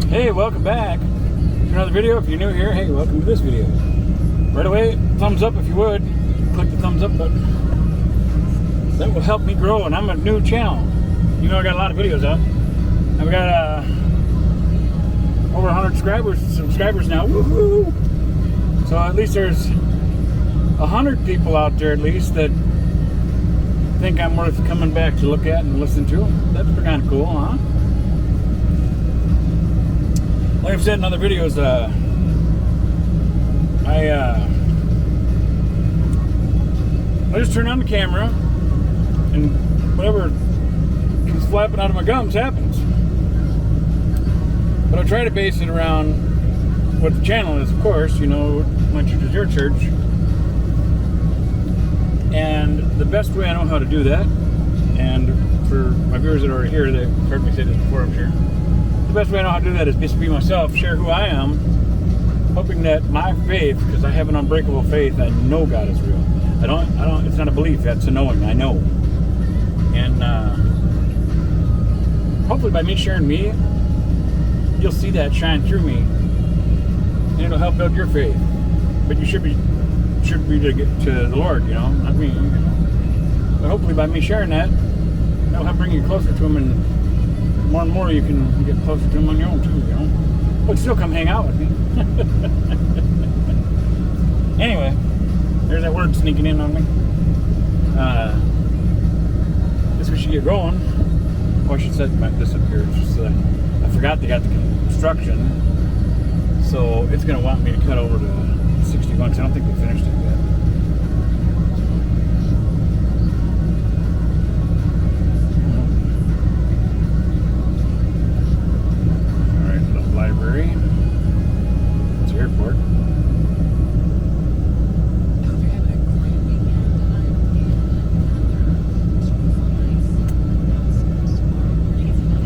Hey, welcome back to another video. If you're new here, hey, welcome to this video. Right away, thumbs up if you would. Click the thumbs up button. That will help me grow, and I'm a new channel. You know I got a lot of videos out. I've got over 100 subscribers now. Woohoo! So at least there's 100 people out there at least that think I'm worth coming back to look at and listen to. That's kind of cool, huh? Like I've said in other videos, I just turn on the camera and whatever comes flapping out of my gums happens. But I try to base it around what the channel is, of course. You know, my church is your church. And the best way I know how to do that, and for my viewers that are already here, they've heard me say this before, I'm sure. The best way I know how to do that is just be myself, share who I am, hoping that my faith, because I have an unbreakable faith, I know God is real. I don't, it's not a belief, that's a knowing, I know. And hopefully by me sharing me, you'll see that shine through me, and it'll help build your faith. But you should be to get to the Lord, you know, not me. You know. But hopefully by me sharing that, that'll help bring you closer to Him, and more and more you can get closer to Him on your own too, you know. But still come hang out with me. Anyway, there's that word sneaking in on me. Guess we should get going. Oh, I should set this up here. It's just, I forgot they got the construction, so it's going to want me to cut over to 61. I don't think they finished it yet. Alright, the library. It's the airport.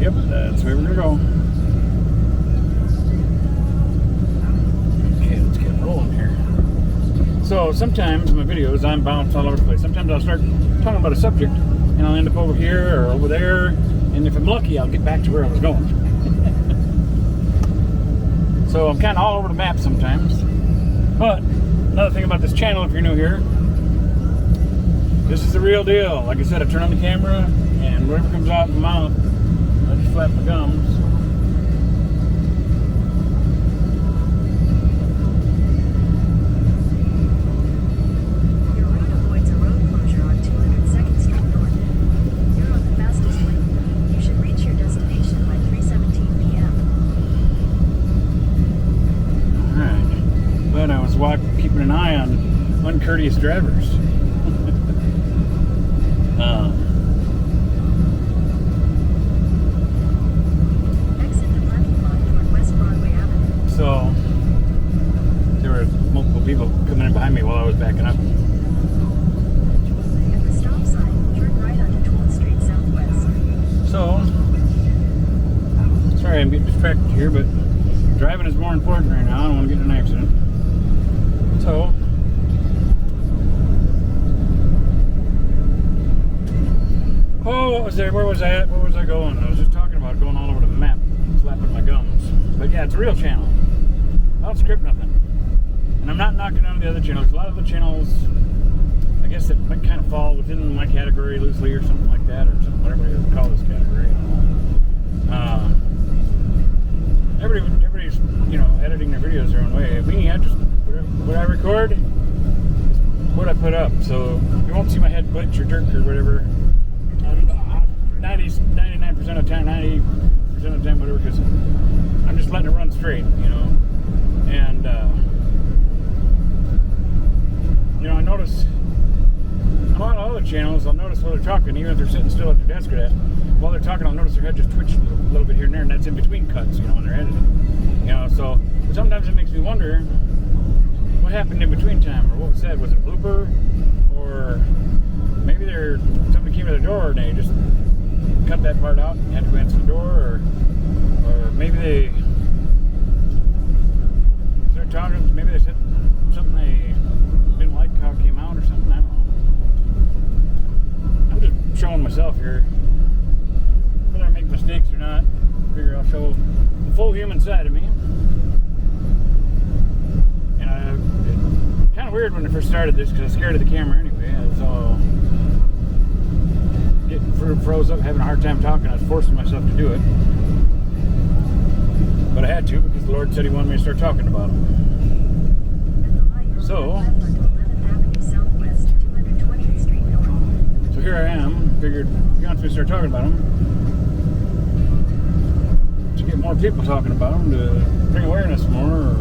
Yep, that's where we're going to go. So sometimes in my videos I'm bounced all over the place. Sometimes I'll start talking about a subject and I'll end up over here or over there, and if I'm lucky I'll get back to where I was going. So I'm kind of all over the map sometimes. But another thing about this channel, if you're new here, this is the real deal. Like I said, I turn on the camera and whatever comes out of my mouth, I just flap my gums. Keeping an eye on uncourteous drivers. Exit the parking lot toward West Broadway Avenue. So there were multiple people coming in behind me while I was backing up. At the stop sign, turn right onto 12th Street Southwest. So, sorry I'm getting distracted here, but driving is more important right now. I don't want to get in an accident. So, oh, what was there? Where was I at? Where was I going? I was just talking about going all over the map, slapping my gums. But yeah, it's a real channel. I don't script nothing. And I'm not knocking on the other channels. A lot of the channels, I guess that might kind of fall within my category loosely or something like that, or something, whatever you call this category. Everybody's, you know, editing their videos their own way. Me, I just, what I record is what I put up. So you won't see my head glitch or jerk or whatever. 99% of the time, 90% of the time, whatever, because I'm just letting it run straight, you know. And, you know, I notice a lot of other channels, I'll notice while they're talking, even if they're sitting still at their desk or that, while they're talking, I'll notice their head just twitch a little bit here and there, and that's in between cuts, you know, when they're editing. You know, so sometimes it makes me wonder what happened in between time, or what was said. Was it a blooper, or maybe somebody came to the door and they just cut that part out and had to answer the door, or maybe they started talking, maybe they said something they didn't like how it came out or something. I don't know. I'm just showing myself here, whether I make mistakes or not. figure I'll show the full human side of me. And it's kind of weird when I first started this because I was scared of the camera anyway. I was all getting froze up, having a hard time talking. I was forcing myself to do it. But I had to because the Lord said He wanted me to start talking about Him. So here I am. Figured He wants me to start talking about Him. To get more people talking about Him, to bring awareness more.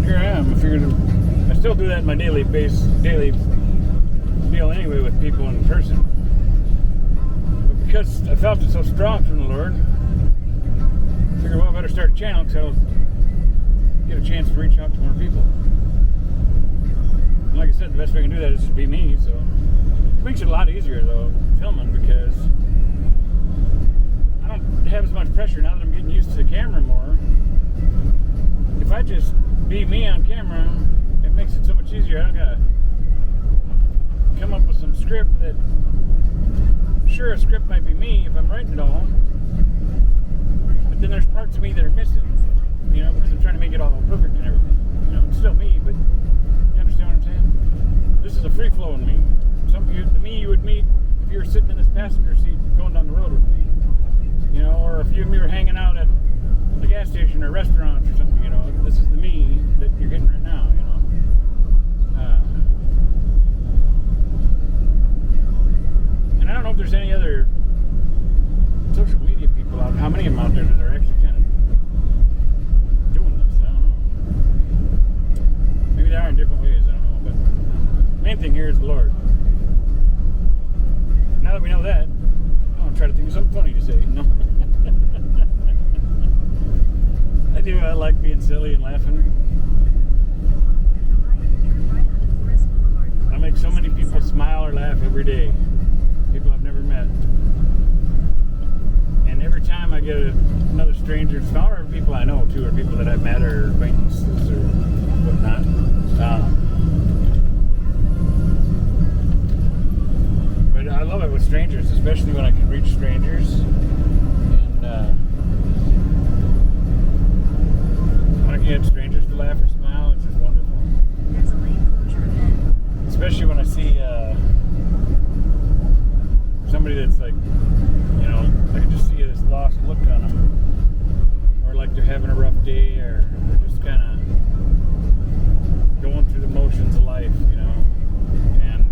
Here I am. I figured I still do that in my daily deal anyway with people in person. But because I felt it so strong from the Lord, I figured, well, I better start a channel because I'll get a chance to reach out to more people. And like I said, the best way I can do that is just be me. So it makes it a lot easier though filming because I don't have as much pressure now that I'm getting used to the camera more. If I just be me on camera, it makes it so much easier. I don't gotta come up with some script that, sure, a script might be me if I'm writing it all, but then there's parts of me that are missing, you know, because I'm trying to make it all perfect and everything. You know, it's still me, but you understand what I'm saying? This is a free-flowing me. The me you would meet if you were sitting in this passenger seat going down the road with me, you know, or if you and me were hanging out at the gas station or restaurant or something, you know. This is the me that you're getting right now, you know. And I don't know if there's any other social media people out, how many of them out there that are actually kind of doing this, I don't know. Maybe they are in different ways, I don't know, but the main thing here is the Lord. Now that we know that, I'm going to try to think of something funny to say. No. I like being silly and laughing. I make so many people smile or laugh every day. People I've never met. And every time I get another stranger to smile, or people I know too, or people that I've met or acquaintances or whatnot. But I love it with strangers, especially when I can reach strangers. And get strangers to laugh or smile, it's just wonderful. There's a lane closure ahead. Especially when I see somebody that's like, you know, I can just see this lost look on them, or like they're having a rough day, or they're just kind of going through the motions of life, you know. And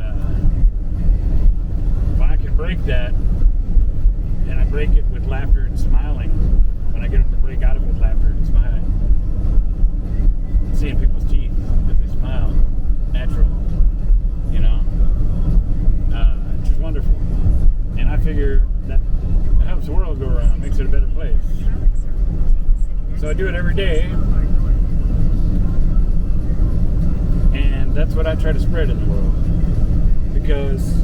when I can break that, and I break it with laughter and smiling, when I get them to break out of it with laughter and smiling, seeing people's teeth as they smile, natural, you know, it's just wonderful. And I figure that helps the world go around, makes it a better place. So I do it every day, and that's what I try to spread in the world. Because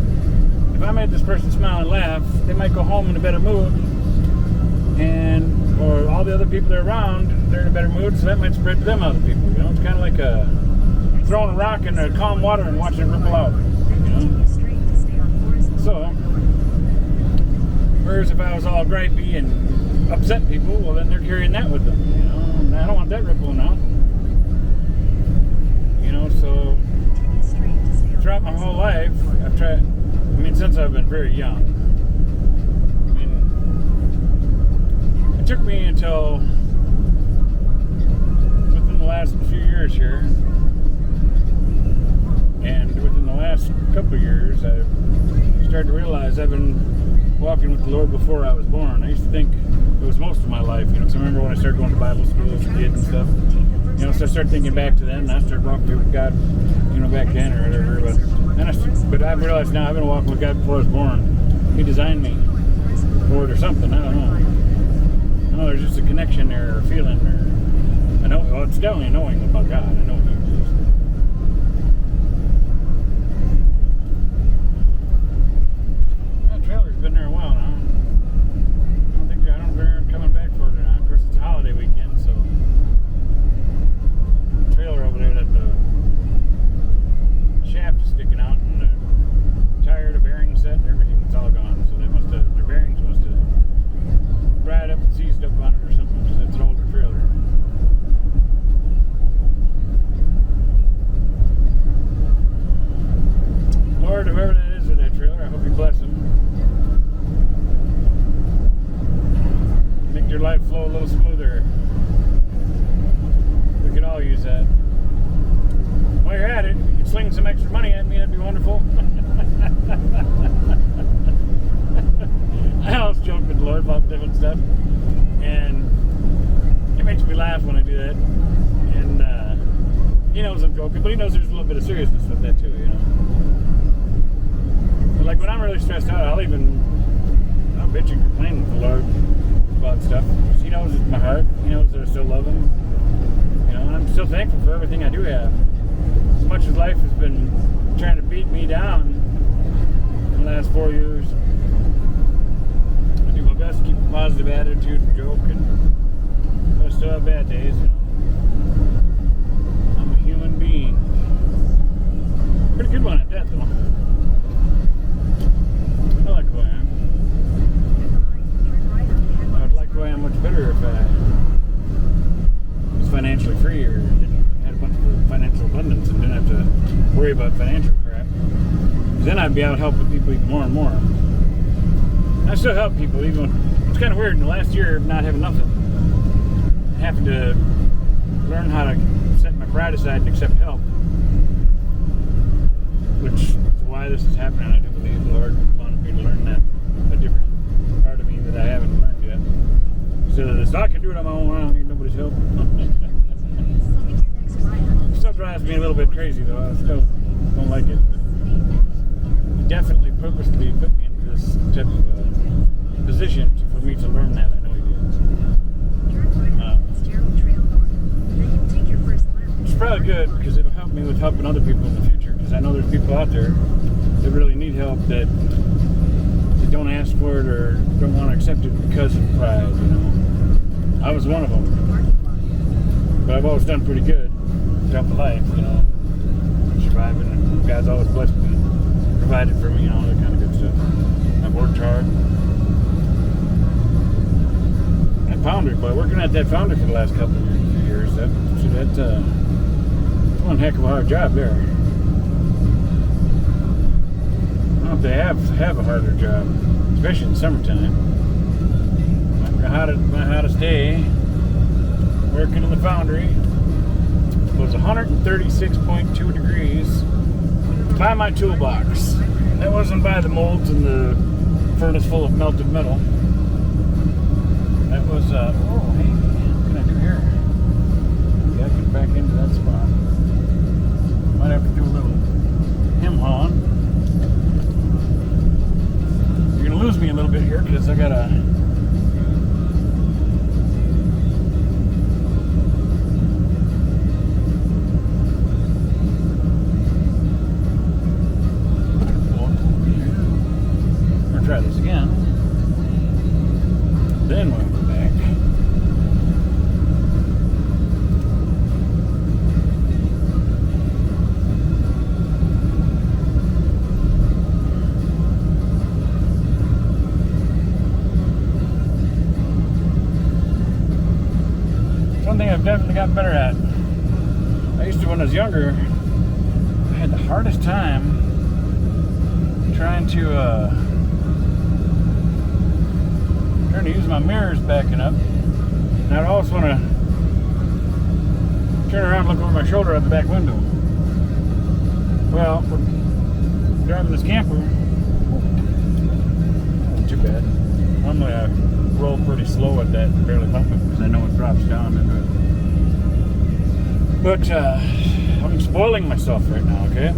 if I made this person smile and laugh, they might go home in a better mood, or all the other people they're around, they're in a better mood, so that might spread to them other people, you know. It's kind of like throwing a rock in a calm water and watching it ripple out, you know. So, whereas if I was all gripey and upset people, well then they're carrying that with them, you know. And I don't want that rippling out, you know. So throughout my whole life, I've tried, since I've been very young, it took me until within the last few years here, and within the last couple of years, I started to realize I've been walking with the Lord before I was born. I used to think it was most of my life, you know, because I remember when I started going to Bible school as a kid and stuff, you know, so I started thinking back to then, and I started walking with God, you know, back then or whatever, but I've realized now I've been walking with God before I was born. He designed me for it or something, I don't know. I know there's just a connection there, or a feeling, or I know, well, it's definitely knowing about God. I know He exists. That trailer's been there a while now. I don't think they're coming back for it or not. Of course, it's a holiday weekend, so the trailer over there that the shaft is sticking out, and a little smoother. We could all use that. While you're at it, if you could sling some extra money at me, that'd be wonderful. I always joke with the Lord about different stuff, and it makes me laugh when I do that. And he knows I'm joking, but he knows there's a little bit of seriousness with that too, you know. But like when I'm really stressed out, I'll bitch and complain with the Lord about stuff. He knows it's my heart. He knows that I still love him. You know, and I'm still thankful for everything I do have. As much as life has been trying to beat me down in the last 4 years, I do my best to keep a positive attitude and joke, but I still have bad days, you know. I'm a human being. Pretty good one at that, though. I like who I am. I would like who I am much better if I was financially free or had a bunch of financial abundance and didn't have to worry about financial crap. Then I'd be able to help with people even more and more. I still help people, even when it's kind of weird in the last year of not having nothing. Having to learn how to set my pride aside and accept help. Which is why this is happening. I do believe the Lord wanted me to learn that, a different part of me that I haven't learned yet. So that I can do it on my own, I don't need nobody's help. It still drives me a little bit crazy though, I still don't like it. He definitely purposely put me into this type of position for me to learn that. I know he did. It's probably good because it'll help me with helping other people in the future, because I know there's people out there that really need help that they don't ask for it or don't want to accept it because of pride, you know. I was one of them, but I've always done pretty good throughout my life, you know, surviving, and God's always blessed me, provided for me, you know, that kind of good stuff. I've worked hard. That foundry, boy, working at that foundry for the last couple of years, that's one heck of a hard job there. I don't know if they have a harder job, especially in the summertime. My hottest day working in the foundry was 136.2 degrees by my toolbox. That wasn't by the molds in the furnace full of melted metal. That was, oh, hey, what can I do here? Maybe I can back into that spot. Might have to do a little hem hauling. You're going to lose me a little bit here because I got a... Try this again. Then we'll go back. One thing I've definitely gotten better at. I used to, when I was younger, I had the hardest time trying to use my mirrors backing up, and I'd always want to turn around and look over my shoulder out the back window. Well, we're driving this camper. Not too bad. Normally I roll pretty slow at that and barely bump it because I know it drops down into it. But I'm spoiling myself right now, okay?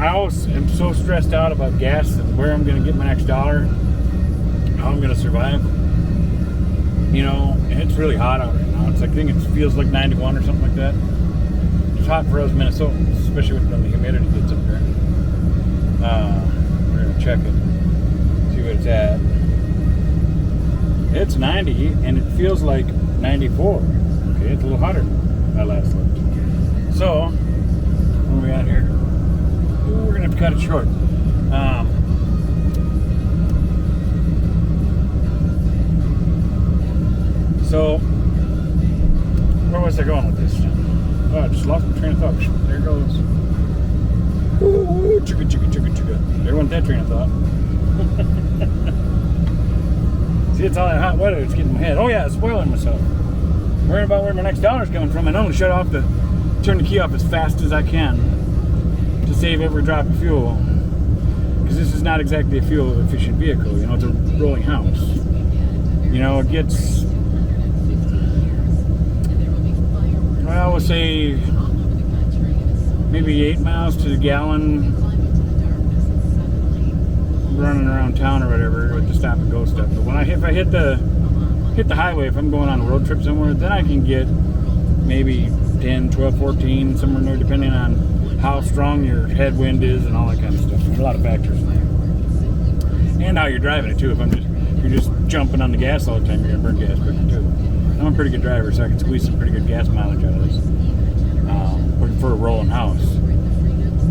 I always am so stressed out about gas and where I'm going to get my next dollar, how I'm going to survive. You know, and it's really hot out right now. It's like, I think it feels like 91 or something like that. It's hot for us Minnesotans, especially when the humidity gets up there. We're going to check it, see what it's at. It's 90 and it feels like 94. Okay, it's a little hotter than I last looked. So, where are we at here? Ooh, we're going to have to cut it short. So, where was I going with this? Oh, I just lost my train of thought. There it goes. Ooh, chugga, chugga, chugga, chugga. There went that train of thought. See, it's all that hot weather. It's getting in my head. Oh yeah, spoiling myself. Worrying about where my next dollar's coming from. I normally turn the key off as fast as I can to save every drop of fuel. Because this is not exactly a fuel efficient vehicle. You know, it's a rolling house. You know, it gets, well, we'll say maybe 8 miles to the gallon running around town or whatever with the stop and go stuff. But when if I hit the highway, if I'm going on a road trip somewhere, then I can get maybe 10, 12, 14, somewhere in there, depending on how strong your headwind is and all that kind of stuff. There's a lot of factors in there. And how you're driving it too. If you're just jumping on the gas all the time, you're gonna burn gas quicker too. I'm a pretty good driver, so I can squeeze some pretty good gas mileage out of this. For a rolling house.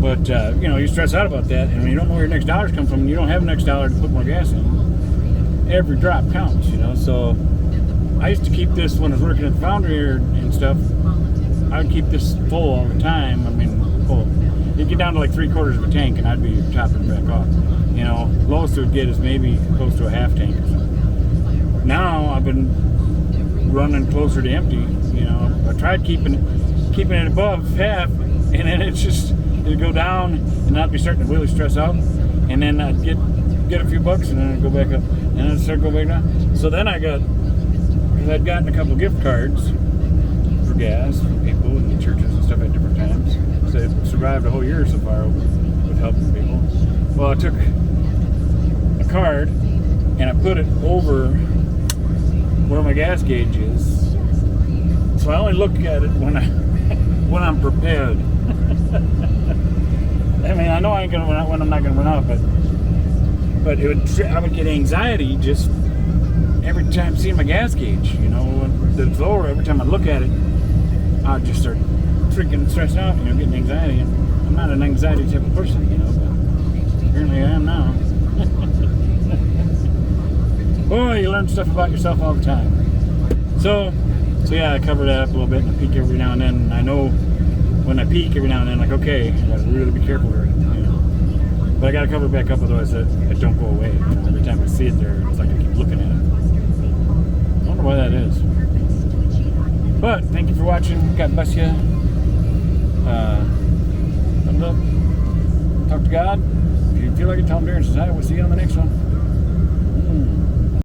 But you know, you stress out about that, and when you don't know where your next dollar's come from, and you don't have the next dollar to put more gas in, every drop counts, you know. So I used to keep this when I was working at the foundry and stuff. I would keep this full all the time. I mean, full. You'd get down to like 3/4 of a tank, and I'd be topping back off. You know, lowest it would get is maybe close to a half tank or something. Now I've been running closer to empty. You know, I tried keeping it above half, and then it'd go down, and I'd be starting to really stress out, and then I'd get a few bucks, and then I'd go back up, and then I'd start going back down. So then I'd gotten a couple gift cards for gas from people and churches and stuff at different times. So it survived a whole year so far with helping people. Well, I took a card and I put it over where my gas gauge is. So I only look at it when I'm prepared. I mean, I know I ain't gonna run out when I'm not gonna run out, but I would get anxiety just every time seeing my gas gauge. You know, it's lower. Every time I look at it, I'd just start freaking stressing out. You know, getting anxiety. And I'm not an anxiety type of person, you know, but apparently I am now. Boy, you learn stuff about yourself all the time. So yeah, I cover that up a little bit and I peek every now and then. I know when I peek every now and then, like, okay, I gotta really be careful here, you know. But I gotta cover it back up, otherwise it don't go away. You know, every time I see it there, it's like I keep looking at it. I wonder why that is. But thank you for watching. God bless you. Thumbs up. Talk to God. If you feel like it, tell him there and say hi. We'll see you on the next one.